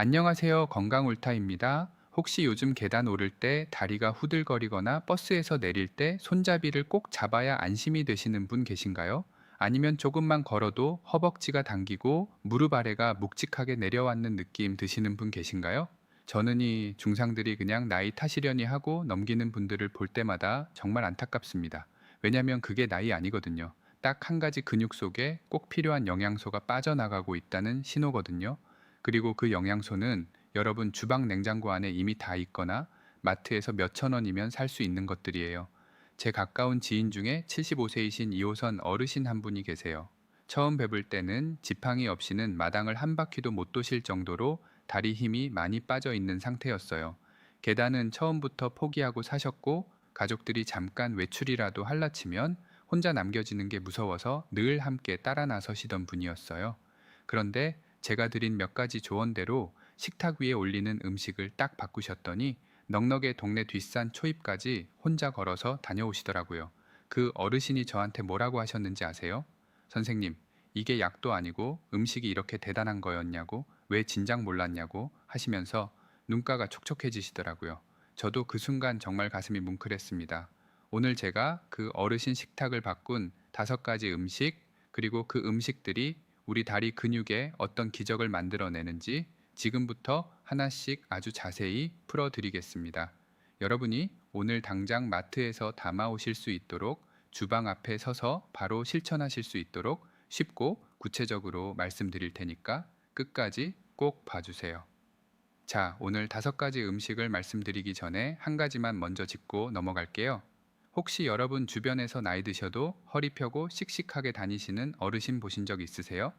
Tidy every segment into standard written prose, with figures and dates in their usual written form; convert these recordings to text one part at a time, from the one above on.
안녕하세요. 건강울타입니다. 혹시 요즘 계단 오를 때 다리가 후들거리거나 버스에서 내릴 때 손잡이를 꼭 잡아야 안심이 되시는 분 계신가요? 아니면 조금만 걸어도 허벅지가 당기고 무릎 아래가 묵직하게 내려앉는 느낌 드시는 분 계신가요? 저는 이 증상들이 그냥 나이 탓이려니 하고 넘기는 분들을 볼 때마다 정말 안타깝습니다. 왜냐하면 그게 나이 아니거든요. 딱 한 가지 근육 속에 꼭 필요한 영양소가 빠져나가고 있다는 신호거든요. 그리고 그 영양소는 여러분 주방 냉장고 안에 이미 다 있거나 마트에서 몇천 원이면 살 수 있는 것들이에요. 제 가까운 지인 중에 75세이신 2호선 어르신 한 분이 계세요. 처음 뵈볼 때는 지팡이 없이는 마당을 한 바퀴도 못 도실 정도로 다리 힘이 많이 빠져 있는 상태였어요. 계단은 처음부터 포기하고 사셨고 가족들이 잠깐 외출이라도 할라치면 혼자 남겨지는 게 무서워서 늘 함께 따라 나서시던 분이었어요. 그런데 제가 드린 몇 가지 조언대로 식탁 위에 올리는 음식을 딱 바꾸셨더니 넉넉의 동네 뒷산 초입까지 혼자 걸어서 다녀오시더라고요. 그 어르신이 저한테 뭐라고 하셨는지 아세요? 선생님, 이게 약도 아니고 음식이 이렇게 대단한 거였냐고, 왜 진작 몰랐냐고 하시면서 눈가가 촉촉해지시더라고요. 저도 그 순간 정말 가슴이 뭉클했습니다. 오늘 제가 그 어르신 식탁을 바꾼 5가지 음식, 그리고 그 음식들이 우리 다리 근육에 어떤 기적을 만들어내는지 지금부터 하나씩 아주 자세히 풀어드리겠습니다. 여러분이 오늘 당장 마트에서 담아오실 수 있도록 주방 앞에 서서 바로 실천하실 수 있도록 쉽고 구체적으로 말씀드릴 테니까 끝까지 꼭 봐주세요. 자, 오늘 5가지 음식을 말씀드리기 전에 한 가지만 먼저 짚고 넘어갈게요. 혹시 여러분 주변에서 나이 드셔도 허리 펴고 씩씩하게 다니시는 어르신 보신 적 있으세요?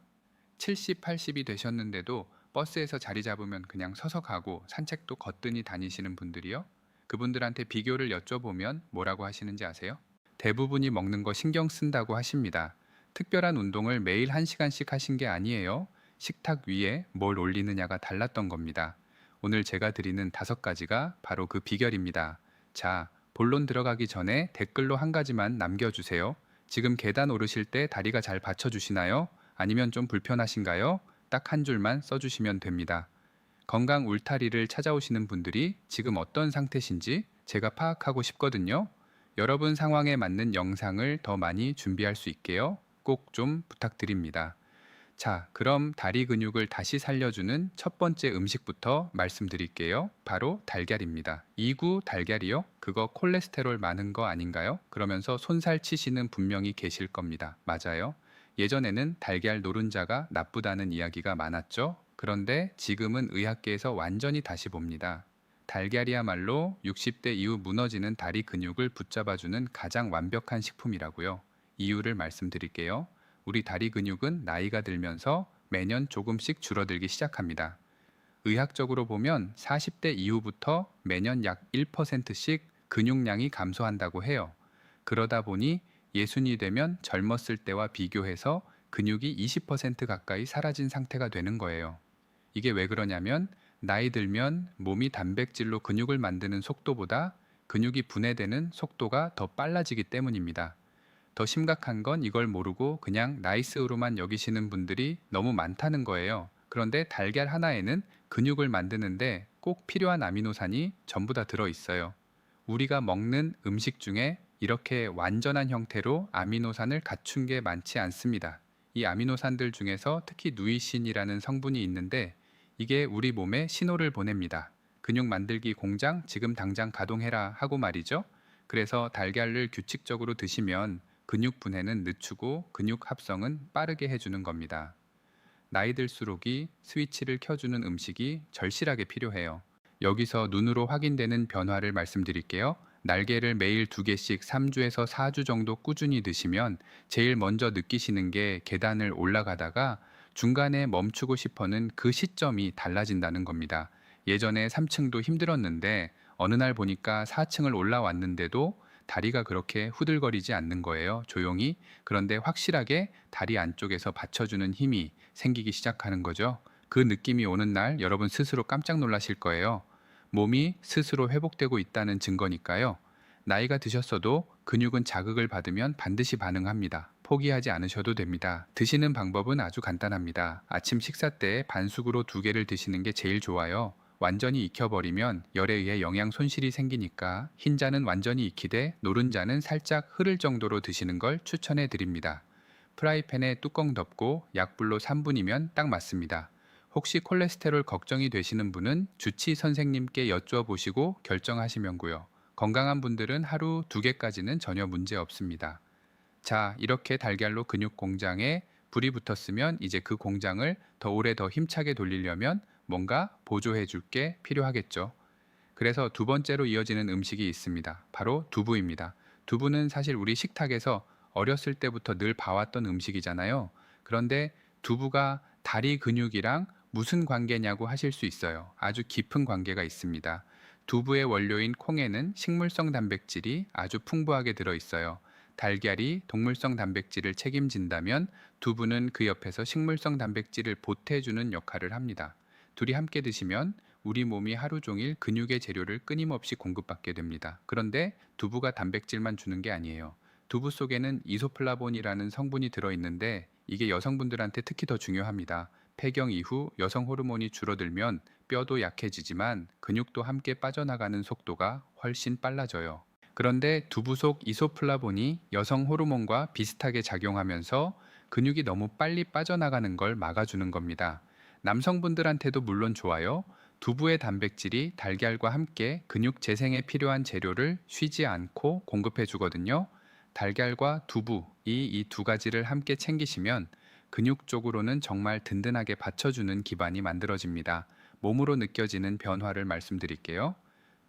70, 80이 되셨는데도 버스에서 자리 잡으면 그냥 서서 가고 산책도 거뜬히 다니시는 분들이요? 그분들한테 비교를 여쭤보면 뭐라고 하시는지 아세요? 대부분이 먹는 거 신경 쓴다고 하십니다. 특별한 운동을 매일 1시간씩 하신 게 아니에요. 식탁 위에 뭘 올리느냐가 달랐던 겁니다. 오늘 제가 드리는 5가지가 바로 그 비결입니다. 자, 본론 들어가기 전에 댓글로 한 가지만 남겨주세요. 지금 계단 오르실 때 다리가 잘 받쳐주시나요? 아니면 좀 불편하신가요? 딱 한 줄만 써주시면 됩니다. 건강 울타리를 찾아오시는 분들이 지금 어떤 상태신지 제가 파악하고 싶거든요. 여러분 상황에 맞는 영상을 더 많이 준비할 수 있게요. 꼭 좀 부탁드립니다. 자, 그럼 다리 근육을 다시 살려주는 첫 번째 음식부터 말씀드릴게요. 바로 달걀입니다. 이구 달걀이요? 그거 콜레스테롤 많은 거 아닌가요? 그러면서 손살 치시는 분명히 계실 겁니다. 맞아요. 예전에는 달걀 노른자가 나쁘다는 이야기가 많았죠. 그런데 지금은 의학계에서 완전히 다시 봅니다. 달걀이야말로 60대 이후 무너지는 다리 근육을 붙잡아주는 가장 완벽한 식품이라고요. 이유를 말씀드릴게요. 우리 다리 근육은 나이가 들면서 매년 조금씩 줄어들기 시작합니다. 의학적으로 보면 40대 이후부터 매년 약 1%씩 근육량이 감소한다고 해요. 그러다 보니 예순이 되면 젊었을 때와 비교해서 근육이 20% 가까이 사라진 상태가 되는 거예요. 이게 왜 그러냐면 나이 들면 몸이 단백질로 근육을 만드는 속도보다 근육이 분해되는 속도가 더 빨라지기 때문입니다. 더 심각한 건 이걸 모르고 그냥 나이스로만 여기시는 분들이 너무 많다는 거예요. 그런데 달걀 하나에는 근육을 만드는데 꼭 필요한 아미노산이 전부 다 들어 있어요. 우리가 먹는 음식 중에 이렇게 완전한 형태로 아미노산을 갖춘 게 많지 않습니다. 이 아미노산들 중에서 특히 누이신이라는 성분이 있는데 이게 우리 몸에 신호를 보냅니다. 근육 만들기 공장 지금 당장 가동해라 하고 말이죠. 그래서 달걀을 규칙적으로 드시면 근육 분해는 늦추고 근육 합성은 빠르게 해주는 겁니다. 나이 들수록이 스위치를 켜주는 음식이 절실하게 필요해요. 여기서 눈으로 확인되는 변화를 말씀드릴게요. 날개를 매일 2개씩 3주에서 4주 정도 꾸준히 드시면 제일 먼저 느끼시는 게 계단을 올라가다가 중간에 멈추고 싶어는 그 시점이 달라진다는 겁니다. 예전에 3층도 힘들었는데 어느 날 보니까 4층을 올라왔는데도 다리가 그렇게 후들거리지 않는 거예요. 조용히. 그런데 확실하게 다리 안쪽에서 받쳐주는 힘이 생기기 시작하는 거죠. 그 느낌이 오는 날 여러분 스스로 깜짝 놀라실 거예요. 몸이 스스로 회복되고 있다는 증거니까요. 나이가 드셨어도 근육은 자극을 받으면 반드시 반응합니다. 포기하지 않으셔도 됩니다. 드시는 방법은 아주 간단합니다. 아침 식사 때 반숙으로 2개를 드시는 게 제일 좋아요. 완전히 익혀버리면 열에 의해 영양 손실이 생기니까 흰자는 완전히 익히되 노른자는 살짝 흐를 정도로 드시는 걸 추천해 드립니다. 프라이팬에 뚜껑 덮고 약불로 3분이면 딱 맞습니다. 혹시 콜레스테롤 걱정이 되시는 분은 주치 선생님께 여쭈어 보시고 결정하시면고요. 건강한 분들은 하루 2개까지는 전혀 문제 없습니다. 자, 이렇게 달걀로 근육 공장에 불이 붙었으면 이제 그 공장을 더 오래 더 힘차게 돌리려면 뭔가 보조해 줄 게 필요하겠죠. 그래서 두 번째로 이어지는 음식이 있습니다. 바로 두부입니다. 두부는 사실 우리 식탁에서 어렸을 때부터 늘 봐왔던 음식이잖아요. 그런데 두부가 다리 근육이랑 무슨 관계냐고 하실 수 있어요. 아주 깊은 관계가 있습니다. 두부의 원료인 콩에는 식물성 단백질이 아주 풍부하게 들어 있어요. 달걀이 동물성 단백질을 책임진다면 두부는 그 옆에서 식물성 단백질을 보태주는 역할을 합니다. 둘이 함께 드시면 우리 몸이 하루 종일 근육의 재료를 끊임없이 공급받게 됩니다. 그런데 두부가 단백질만 주는 게 아니에요. 두부 속에는 이소플라본이라는 성분이 들어있는데 이게 여성분들한테 특히 더 중요합니다. 폐경 이후 여성 호르몬이 줄어들면 뼈도 약해지지만 근육도 함께 빠져나가는 속도가 훨씬 빨라져요. 그런데 두부 속 이소플라본이 여성 호르몬과 비슷하게 작용하면서 근육이 너무 빨리 빠져나가는 걸 막아주는 겁니다. 남성분들한테도 물론 좋아요. 두부의 단백질이 달걀과 함께 근육 재생에 필요한 재료를 쉬지 않고 공급해 주거든요. 달걀과 두부, 이 두 가지를 함께 챙기시면 근육 쪽으로는 정말 든든하게 받쳐주는 기반이 만들어집니다. 몸으로 느껴지는 변화를 말씀드릴게요.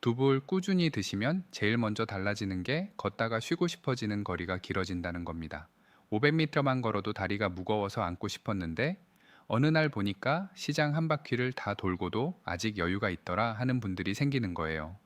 두부를 꾸준히 드시면 제일 먼저 달라지는 게 걷다가 쉬고 싶어지는 거리가 길어진다는 겁니다. 500m만 걸어도 다리가 무거워서 앉고 싶었는데 어느 날 보니까 시장 한 바퀴를 다 돌고도 아직 여유가 있더라 하는 분들이 생기는 거예요.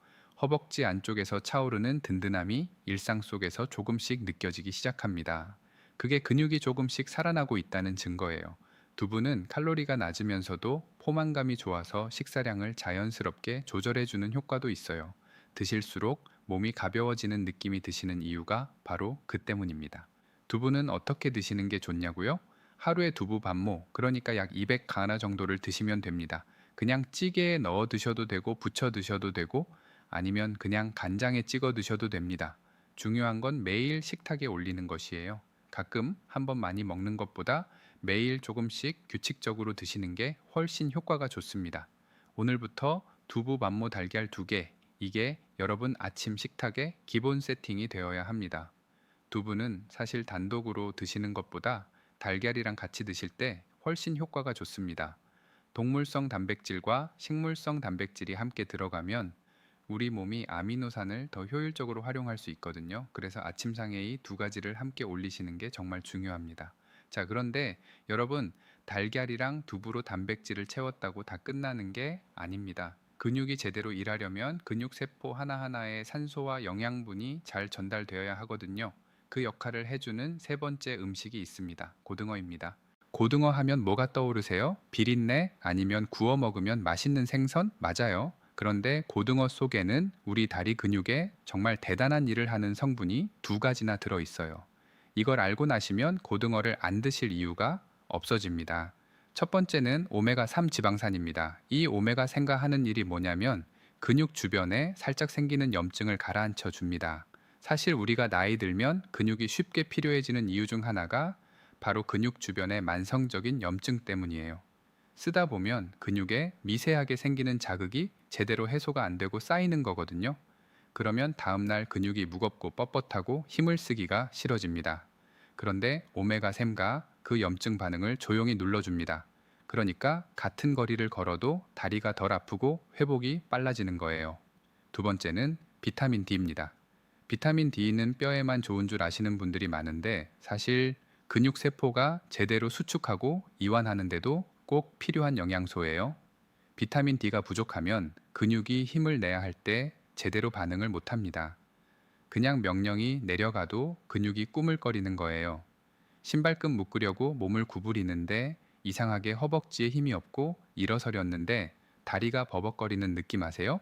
허벅지 안쪽에서 차오르는 든든함이 일상 속에서 조금씩 느껴지기 시작합니다. 그게 근육이 조금씩 살아나고 있다는 증거예요. 두부는 칼로리가 낮으면서도 포만감이 좋아서 식사량을 자연스럽게 조절해주는 효과도 있어요. 드실수록 몸이 가벼워지는 느낌이 드시는 이유가 바로 그 때문입니다. 두부는 어떻게 드시는 게 좋냐고요? 하루에 두부 반모, 그러니까 약 200가나 정도를 드시면 됩니다. 그냥 찌개에 넣어 드셔도 되고 부쳐 드셔도 되고 아니면 그냥 간장에 찍어 드셔도 됩니다. 중요한 건 매일 식탁에 올리는 것이에요. 가끔 한번 많이 먹는 것보다 매일 조금씩 규칙적으로 드시는 게 훨씬 효과가 좋습니다. 오늘부터 두부 만모 달걀 2개, 이게 여러분 아침 식탁의 기본 세팅이 되어야 합니다. 두부는 사실 단독으로 드시는 것보다 달걀이랑 같이 드실 때 훨씬 효과가 좋습니다. 동물성 단백질과 식물성 단백질이 함께 들어가면 우리 몸이 아미노산을 더 효율적으로 활용할 수 있거든요. 그래서 아침상에 이 두 가지를 함께 올리시는 게 정말 중요합니다. 자, 그런데 여러분, 달걀이랑 두부로 단백질을 채웠다고 다 끝나는 게 아닙니다. 근육이 제대로 일하려면 근육 세포 하나하나에 산소와 영양분이 잘 전달되어야 하거든요. 그 역할을 해주는 세 번째 음식이 있습니다. 고등어입니다. 고등어 하면 뭐가 떠오르세요? 비린내 아니면 구워 먹으면 맛있는 생선? 맞아요. 그런데 고등어 속에는 우리 다리 근육에 정말 대단한 일을 하는 성분이 2가지나 들어 있어요. 이걸 알고 나시면 고등어를 안 드실 이유가 없어집니다. 첫 번째는 오메가3 지방산입니다. 이 오메가3가 하는 일이 뭐냐면 근육 주변에 살짝 생기는 염증을 가라앉혀 줍니다. 사실 우리가 나이 들면 근육이 쉽게 필요해지는 이유 중 하나가 바로 근육 주변의 만성적인 염증 때문이에요. 쓰다 보면 근육에 미세하게 생기는 자극이 제대로 해소가 안 되고 쌓이는 거거든요. 그러면 다음날 근육이 무겁고 뻣뻣하고 힘을 쓰기가 싫어집니다. 그런데 오메가3가 그 염증 반응을 조용히 눌러줍니다. 그러니까 같은 거리를 걸어도 다리가 덜 아프고 회복이 빨라지는 거예요. 두 번째는 비타민 D입니다. 비타민 D는 뼈에만 좋은 줄 아시는 분들이 많은데 사실 근육 세포가 제대로 수축하고 이완하는데도 꼭 필요한 영양소예요. 비타민 D가 부족하면 근육이 힘을 내야 할 때 제대로 반응을 못 합니다. 그냥 명령이 내려가도 근육이 꾸물거리는 거예요. 신발끈 묶으려고 몸을 구부리는데 이상하게 허벅지에 힘이 없고 일어서렸는데 다리가 버벅거리는 느낌 아세요?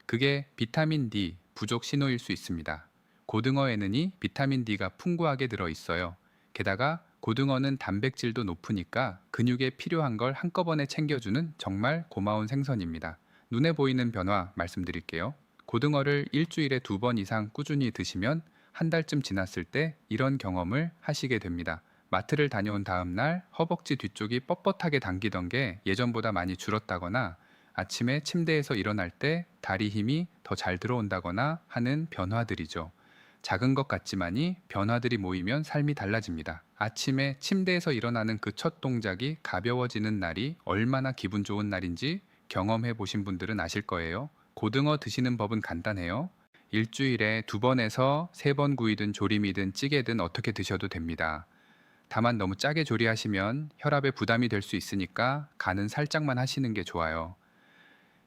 그게 비타민 D 부족 신호일 수 있습니다. 고등어에는 이 비타민 D가 풍부하게 들어 있어요. 게다가 고등어는 단백질도 높으니까 근육에 필요한 걸 한꺼번에 챙겨주는 정말 고마운 생선입니다. 눈에 보이는 변화 말씀드릴게요. 고등어를 일주일에 2번 이상 꾸준히 드시면 한 달쯤 지났을 때 이런 경험을 하시게 됩니다. 마트를 다녀온 다음 날 허벅지 뒤쪽이 뻣뻣하게 당기던 게 예전보다 많이 줄었다거나 아침에 침대에서 일어날 때 다리 힘이 더 잘 들어온다거나 하는 변화들이죠. 작은 것 같지만이 변화들이 모이면 삶이 달라집니다. 아침에 침대에서 일어나는 그 첫 동작이 가벼워지는 날이 얼마나 기분 좋은 날인지 경험해 보신 분들은 아실 거예요. 고등어 드시는 법은 간단해요. 일주일에 2번에서 3번 구이든 조림이든 찌개든 어떻게 드셔도 됩니다. 다만 너무 짜게 조리하시면 혈압에 부담이 될 수 있으니까 간은 살짝만 하시는 게 좋아요.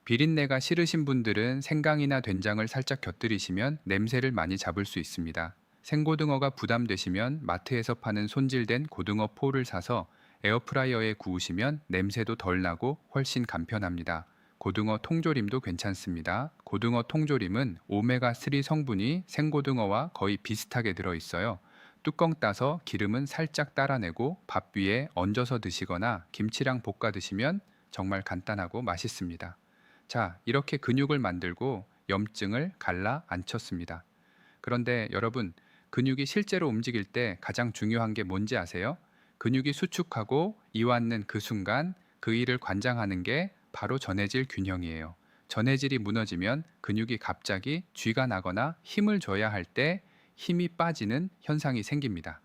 비린내가 싫으신 분들은 생강이나 된장을 살짝 곁들이시면 냄새를 많이 잡을 수 있습니다. 생고등어가 부담되시면 마트에서 파는 손질된 고등어 포를 사서 에어프라이어에 구우시면 냄새도 덜 나고 훨씬 간편합니다. 고등어 통조림도 괜찮습니다. 고등어 통조림은 오메가3 성분이 생고등어와 거의 비슷하게 들어있어요. 뚜껑 따서 기름은 살짝 따라내고 밥 위에 얹어서 드시거나 김치랑 볶아 드시면 정말 간단하고 맛있습니다. 자, 이렇게 근육을 만들고 염증을 갈라 앉혔습니다. 그런데 여러분, 근육이 실제로 움직일 때 가장 중요한 게 뭔지 아세요? 근육이 수축하고 이완는 그 순간 그 일을 관장하는 게 바로 전해질 균형이에요. 전해질이 무너지면 근육이 갑자기 쥐가 나거나 힘을 줘야 할 때 힘이 빠지는 현상이 생깁니다.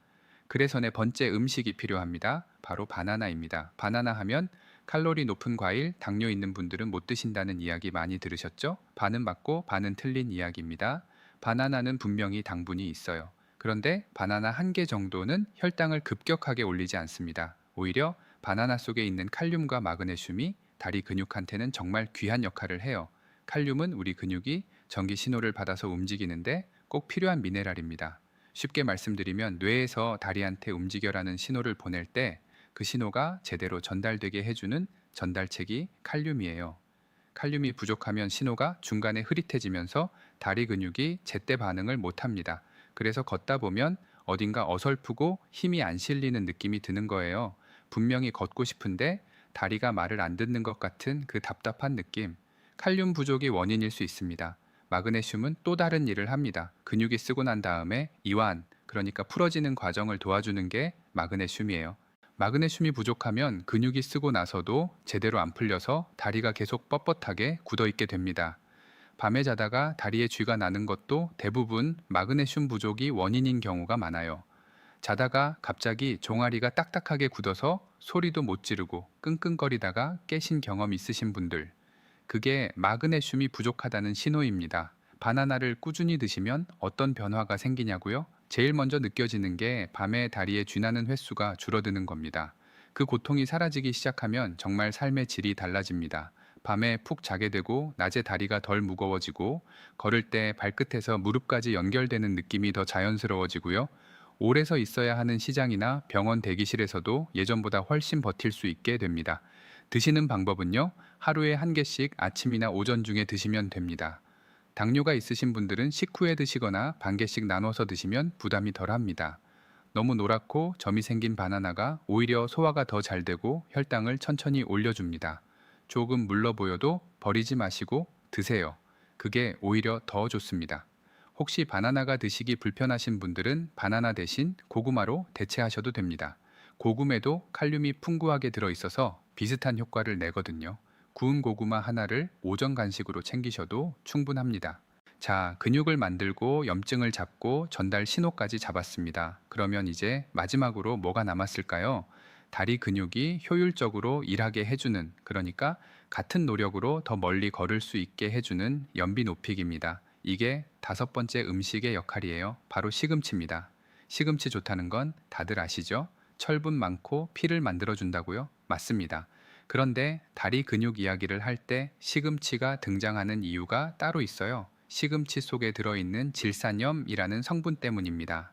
그래서 네 번째 음식이 필요합니다. 바로 바나나입니다. 바나나 하면 칼로리 높은 과일, 당뇨 있는 분들은 못 드신다는 이야기 많이 들으셨죠? 반은 맞고 반은 틀린 이야기입니다. 바나나는 분명히 당분이 있어요. 그런데 바나나 한 개 정도는 혈당을 급격하게 올리지 않습니다. 오히려 바나나 속에 있는 칼륨과 마그네슘이 다리 근육한테는 정말 귀한 역할을 해요. 칼륨은 우리 근육이 전기 신호를 받아서 움직이는데 꼭 필요한 미네랄입니다. 쉽게 말씀드리면 뇌에서 다리한테 움직여라는 신호를 보낼 때 그 신호가 제대로 전달되게 해주는 전달책이 칼륨이에요. 칼륨이 부족하면 신호가 중간에 흐릿해지면서 다리 근육이 제때 반응을 못합니다. 그래서 걷다 보면 어딘가 어설프고 힘이 안 실리는 느낌이 드는 거예요. 분명히 걷고 싶은데 다리가 말을 안 듣는 것 같은 그 답답한 느낌. 칼륨 부족이 원인일 수 있습니다. 마그네슘은 또 다른 일을 합니다. 근육이 쓰고 난 다음에 이완, 그러니까 풀어지는 과정을 도와주는 게 마그네슘이에요. 마그네슘이 부족하면 근육이 쓰고 나서도 제대로 안 풀려서 다리가 계속 뻣뻣하게 굳어 있게 됩니다. 밤에 자다가 다리에 쥐가 나는 것도 대부분 마그네슘 부족이 원인인 경우가 많아요. 자다가 갑자기 종아리가 딱딱하게 굳어서 소리도 못 지르고 끙끙거리다가 깨신 경험 있으신 분들, 그게 마그네슘이 부족하다는 신호입니다. 바나나를 꾸준히 드시면 어떤 변화가 생기냐고요? 제일 먼저 느껴지는 게 밤에 다리에 쥐나는 횟수가 줄어드는 겁니다. 그 고통이 사라지기 시작하면 정말 삶의 질이 달라집니다. 밤에 푹 자게 되고 낮에 다리가 덜 무거워지고 걸을 때 발끝에서 무릎까지 연결되는 느낌이 더 자연스러워지고요. 오래 서 있어야 하는 시장이나 병원 대기실에서도 예전보다 훨씬 버틸 수 있게 됩니다. 드시는 방법은요, 하루에 한 개씩 아침이나 오전 중에 드시면 됩니다. 당뇨가 있으신 분들은 식후에 드시거나 반 개씩 나눠서 드시면 부담이 덜 합니다. 너무 노랗고 점이 생긴 바나나가 오히려 소화가 더 잘 되고 혈당을 천천히 올려줍니다. 조금 물러 보여도 버리지 마시고 드세요. 그게 오히려 더 좋습니다. 혹시 바나나가 드시기 불편하신 분들은 바나나 대신 고구마로 대체하셔도 됩니다. 고구마에도 칼륨이 풍부하게 들어있어서 비슷한 효과를 내거든요. 구운 고구마 하나를 오전 간식으로 챙기셔도 충분합니다. 자, 근육을 만들고 염증을 잡고 전달 신호까지 잡았습니다. 그러면 이제 마지막으로 뭐가 남았을까요? 다리 근육이 효율적으로 일하게 해주는, 그러니까 같은 노력으로 더 멀리 걸을 수 있게 해주는 연비 높이기입니다. 이게 5번째 음식의 역할이에요. 바로 시금치입니다. 시금치 좋다는 건 다들 아시죠? 철분 많고 피를 만들어준다고요? 맞습니다. 그런데 다리 근육 이야기를 할 때 시금치가 등장하는 이유가 따로 있어요. 시금치 속에 들어있는 질산염이라는 성분 때문입니다.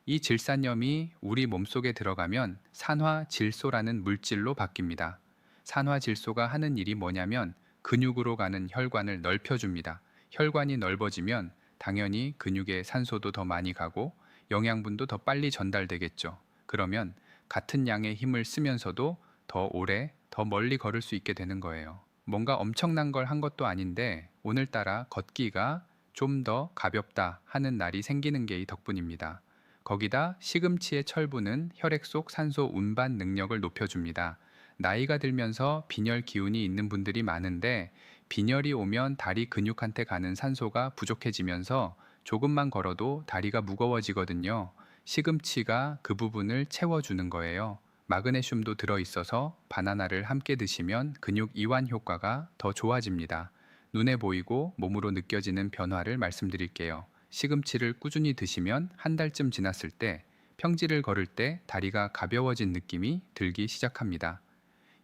이 질산염이 우리 몸속에 들어가면 산화질소라는 물질로 바뀝니다. 산화질소가 하는 일이 뭐냐면 근육으로 가는 혈관을 넓혀줍니다. 혈관이 넓어지면 당연히 근육에 산소도 더 많이 가고 영양분도 더 빨리 전달되겠죠. 그러면 같은 양의 힘을 쓰면서도 더 오래, 더 멀리 걸을 수 있게 되는 거예요. 뭔가 엄청난 걸 한 것도 아닌데 오늘따라 걷기가 좀 더 가볍다 하는 날이 생기는 게 이 덕분입니다. 거기다 시금치의 철분은 혈액 속 산소 운반 능력을 높여줍니다. 나이가 들면서 빈혈 기운이 있는 분들이 많은데 빈혈이 오면 다리 근육한테 가는 산소가 부족해지면서 조금만 걸어도 다리가 무거워지거든요. 시금치가 그 부분을 채워주는 거예요. 마그네슘도 들어있어서 바나나를 함께 드시면 근육 이완 효과가 더 좋아집니다. 눈에 보이고 몸으로 느껴지는 변화를 말씀드릴게요. 시금치를 꾸준히 드시면 한 달쯤 지났을 때 평지를 걸을 때 다리가 가벼워진 느낌이 들기 시작합니다.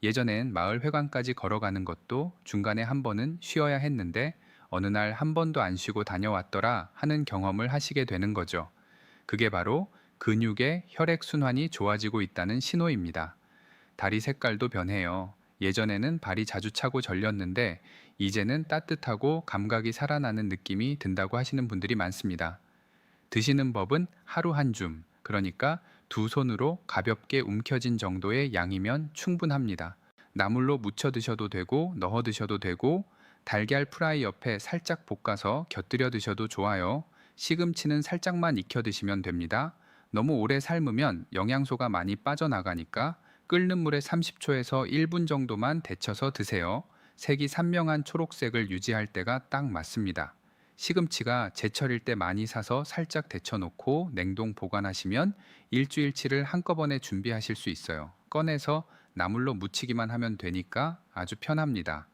예전엔 마을 회관까지 걸어가는 것도 중간에 한 번은 쉬어야 했는데 어느 날 한 번도 안 쉬고 다녀왔더라 하는 경험을 하시게 되는 거죠. 그게 바로 근육의 혈액 순환이 좋아지고 있다는 신호입니다. 다리 색깔도 변해요. 예전에는 발이 자주 차고 절렸는데 이제는 따뜻하고 감각이 살아나는 느낌이 든다고 하시는 분들이 많습니다. 드시는 법은 하루 한 줌, 그러니까 두 손으로 가볍게 움켜진 정도의 양이면 충분합니다. 나물로 무쳐 드셔도 되고 넣어 드셔도 되고 달걀 프라이 옆에 살짝 볶아서 곁들여 드셔도 좋아요. 시금치는 살짝만 익혀 드시면 됩니다. 너무 오래 삶으면 영양소가 많이 빠져나가니까 끓는 물에 30초에서 1분 정도만 데쳐서 드세요. 색이 선명한 초록색을 유지할 때가 딱 맞습니다. 시금치가 제철일 때 많이 사서 살짝 데쳐놓고 냉동 보관하시면 일주일치를 한꺼번에 준비하실 수 있어요. 꺼내서 나물로 무치기만 하면 되니까 아주 편합니다.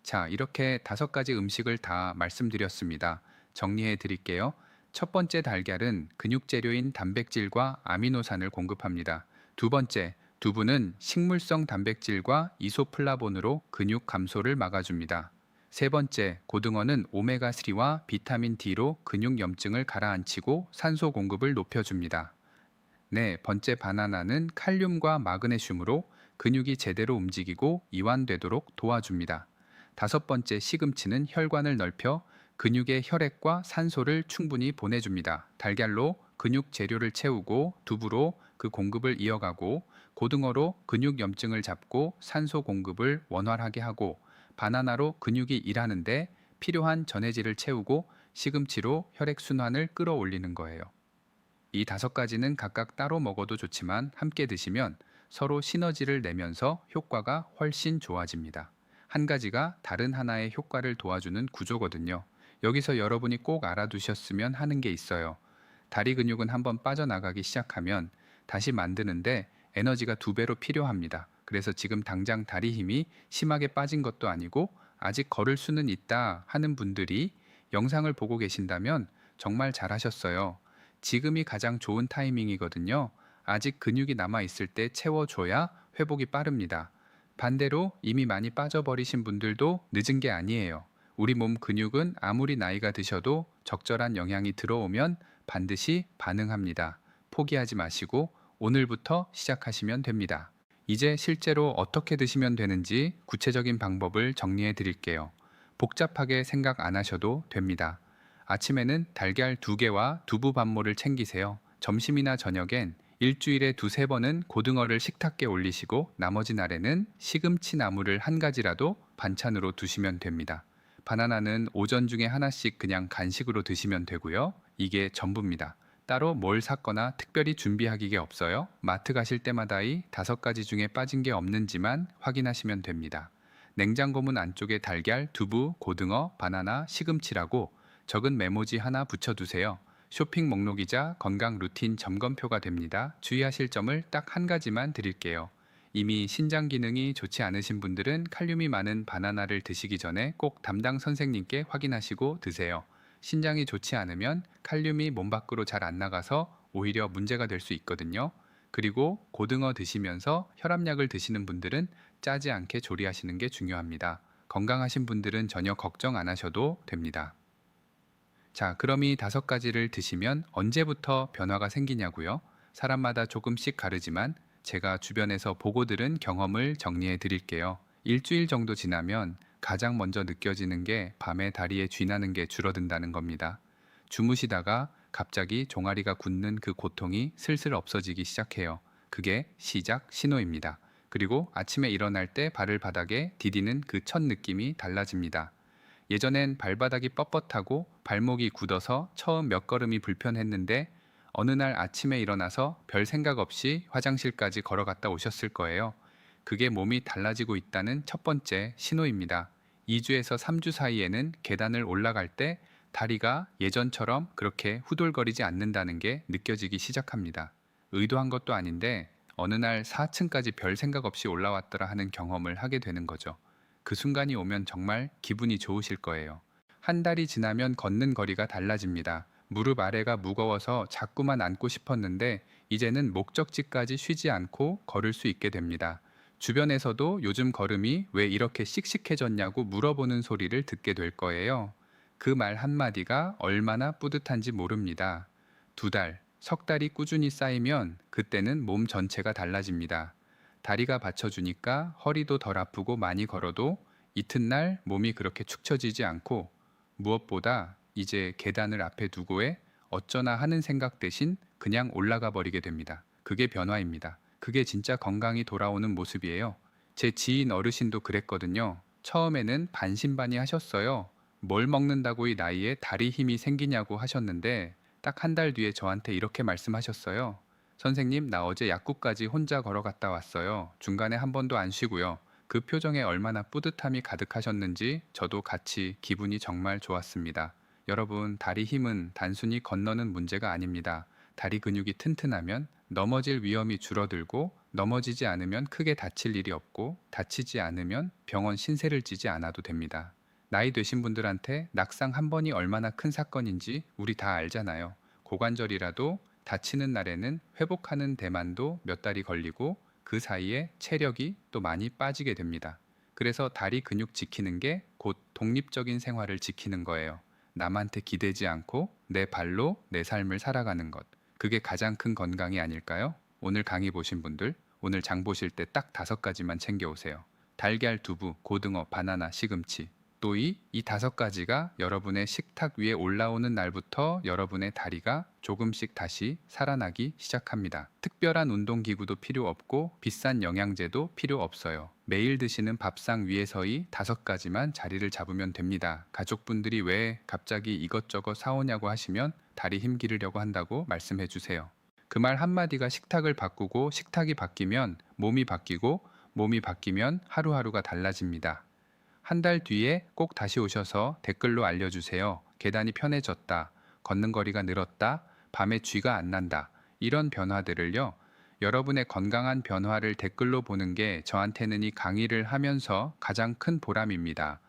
자, 이렇게 5가지 음식을 다 말씀드렸습니다. 정리해 드릴게요. 첫 번째 달걀은 근육 재료인 단백질과 아미노산을 공급합니다. 두 번째, 두부는 식물성 단백질과 이소플라본으로 근육 감소를 막아줍니다. 세 번째, 고등어는 오메가3와 비타민 D로 근육 염증을 가라앉히고 산소 공급을 높여줍니다. 네 번째, 바나나는 칼륨과 마그네슘으로 근육이 제대로 움직이고 이완되도록 도와줍니다. 다섯 번째, 시금치는 혈관을 넓혀 근육의 혈액과 산소를 충분히 보내줍니다. 달걀로 근육 재료를 채우고 두부로 그 공급을 이어가고 고등어로 근육 염증을 잡고 산소 공급을 원활하게 하고 바나나로 근육이 일하는데 필요한 전해질을 채우고 시금치로 혈액 순환을 끌어올리는 거예요. 이 5가지는 각각 따로 먹어도 좋지만 함께 드시면 서로 시너지를 내면서 효과가 훨씬 좋아집니다. 한 가지가 다른 하나의 효과를 도와주는 구조거든요. 여기서 여러분이 꼭 알아두셨으면 하는 게 있어요. 다리 근육은 한번 빠져나가기 시작하면 다시 만드는데 에너지가 2배로 필요합니다. 그래서 지금 당장 다리 힘이 심하게 빠진 것도 아니고 아직 걸을 수는 있다 하는 분들이 영상을 보고 계신다면 정말 잘하셨어요. 지금이 가장 좋은 타이밍이거든요. 아직 근육이 남아 있을 때 채워줘야 회복이 빠릅니다. 반대로 이미 많이 빠져버리신 분들도 늦은 게 아니에요. 우리 몸 근육은 아무리 나이가 드셔도 적절한 영양이 들어오면 반드시 반응합니다. 포기하지 마시고 오늘부터 시작하시면 됩니다. 이제 실제로 어떻게 드시면 되는지 구체적인 방법을 정리해 드릴게요. 복잡하게 생각 안 하셔도 됩니다. 아침에는 달걀 2개와 두부 반모를 챙기세요. 점심이나 저녁엔 일주일에 2~3번은 고등어를 식탁에 올리시고 나머지 날에는 시금치 나물을 한 가지라도 반찬으로 두시면 됩니다. 바나나는 오전 중에 하나씩 그냥 간식으로 드시면 되고요. 이게 전부입니다. 따로 뭘 샀거나 특별히 준비하기 게 없어요. 마트 가실 때마다 이 5가지 중에 빠진 게 없는지만 확인하시면 됩니다. 냉장고문 안쪽에 달걀, 두부, 고등어, 바나나, 시금치라고 적은 메모지 하나 붙여두세요. 쇼핑 목록이자 건강 루틴 점검표가 됩니다. 주의하실 점을 딱 한 가지만 드릴게요. 이미 신장 기능이 좋지 않으신 분들은 칼륨이 많은 바나나를 드시기 전에 꼭 담당 선생님께 확인하시고 드세요. 신장이 좋지 않으면 칼륨이 몸 밖으로 잘 안 나가서 오히려 문제가 될 수 있거든요. 그리고 고등어 드시면서 혈압약을 드시는 분들은 짜지 않게 조리하시는 게 중요합니다. 건강하신 분들은 전혀 걱정 안 하셔도 됩니다. 자, 그럼 이 5가지를 드시면 언제부터 변화가 생기냐고요? 사람마다 조금씩 다르지만 제가 주변에서 보고 들은 경험을 정리해 드릴게요. 일주일 정도 지나면 가장 먼저 느껴지는 게 밤에 다리에 쥐나는 게 줄어든다는 겁니다. 주무시다가 갑자기 종아리가 굳는 그 고통이 슬슬 없어지기 시작해요. 그게 시작 신호입니다. 그리고 아침에 일어날 때 발을 바닥에 디디는 그 첫 느낌이 달라집니다. 예전엔 발바닥이 뻣뻣하고 발목이 굳어서 처음 몇 걸음이 불편했는데 어느 날 아침에 일어나서 별 생각 없이 화장실까지 걸어갔다 오셨을 거예요. 그게 몸이 달라지고 있다는 첫 번째 신호입니다. 2주에서 3주 사이에는 계단을 올라갈 때 다리가 예전처럼 그렇게 후돌거리지 않는다는 게 느껴지기 시작합니다. 의도한 것도 아닌데 어느 날 4층까지 별 생각 없이 올라왔더라 하는 경험을 하게 되는 거죠. 그 순간이 오면 정말 기분이 좋으실 거예요. 한 달이 지나면 걷는 거리가 달라집니다. 무릎 아래가 무거워서 자꾸만 앉고 싶었는데 이제는 목적지까지 쉬지 않고 걸을 수 있게 됩니다. 주변에서도 요즘 걸음이 왜 이렇게 씩씩해졌냐고 물어보는 소리를 듣게 될 거예요. 그 말 한마디가 얼마나 뿌듯한지 모릅니다. 2달, 석 달이 꾸준히 쌓이면 그때는 몸 전체가 달라집니다. 다리가 받쳐주니까 허리도 덜 아프고 많이 걸어도 이튿날 몸이 그렇게 축 처지지 않고 무엇보다 이제 계단을 앞에 두고에 어쩌나 하는 생각 대신 그냥 올라가 버리게 됩니다. 그게 변화입니다. 그게 진짜 건강이 돌아오는 모습이에요. 제 지인 어르신도 그랬거든요. 처음에는 반신반의 하셨어요. 뭘 먹는다고 이 나이에 다리 힘이 생기냐고 하셨는데 딱 한 달 뒤에 저한테 이렇게 말씀하셨어요. 선생님, 나 어제 약국까지 혼자 걸어갔다 왔어요. 중간에 한 번도 안 쉬고요. 그 표정에 얼마나 뿌듯함이 가득하셨는지 저도 같이 기분이 정말 좋았습니다. 여러분, 다리 힘은 단순히 건너는 문제가 아닙니다. 다리 근육이 튼튼하면 넘어질 위험이 줄어들고 넘어지지 않으면 크게 다칠 일이 없고 다치지 않으면 병원 신세를 지지 않아도 됩니다. 나이 되신 분들한테 낙상 한 번이 얼마나 큰 사건인지 우리 다 알잖아요. 고관절이라도 다치는 날에는 회복하는 데만도 몇 달이 걸리고 그 사이에 체력이 또 많이 빠지게 됩니다. 그래서 다리 근육 지키는 게 곧 독립적인 생활을 지키는 거예요. 남한테 기대지 않고 내 발로 내 삶을 살아가는 것. 그게 가장 큰 건강이 아닐까요? 오늘 강의 보신 분들, 오늘 장 보실 때 딱 5가지만 챙겨오세요. 달걀, 두부, 고등어, 바나나, 시금치. 또 이 5가지가 여러분의 식탁 위에 올라오는 날부터 여러분의 다리가 조금씩 다시 살아나기 시작합니다. 특별한 운동기구도 필요 없고 비싼 영양제도 필요 없어요. 매일 드시는 밥상 위에서의 5가지만 자리를 잡으면 됩니다. 가족분들이 왜 갑자기 이것저것 사오냐고 하시면 다리 힘 기르려고 한다고 말씀해 주세요. 그 말 한마디가 식탁을 바꾸고 식탁이 바뀌면 몸이 바뀌고 몸이 바뀌면 하루하루가 달라집니다. 한 달 뒤에 꼭 다시 오셔서 댓글로 알려주세요. 계단이 편해졌다, 걷는 거리가 늘었다, 밤에 쥐가 안 난다. 이런 변화들을요. 여러분의 건강한 변화를 댓글로 보는 게 저한테는 이 강의를 하면서 가장 큰 보람입니다.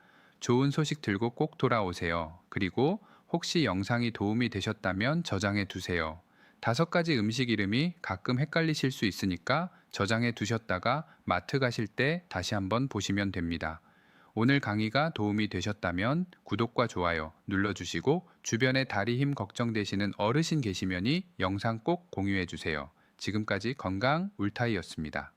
좋은 소식 들고 꼭 돌아오세요. 그리고 혹시 영상이 도움이 되셨다면 저장해 두세요. 5가지 음식 이름이 가끔 헷갈리실 수 있으니까 저장해 두셨다가 마트 가실 때 다시 한번 보시면 됩니다. 오늘 강의가 도움이 되셨다면 구독과 좋아요 눌러주시고 주변에 다리 힘 걱정되시는 어르신 계시면이 영상 꼭 공유해 주세요. 지금까지 건강 울타이였습니다.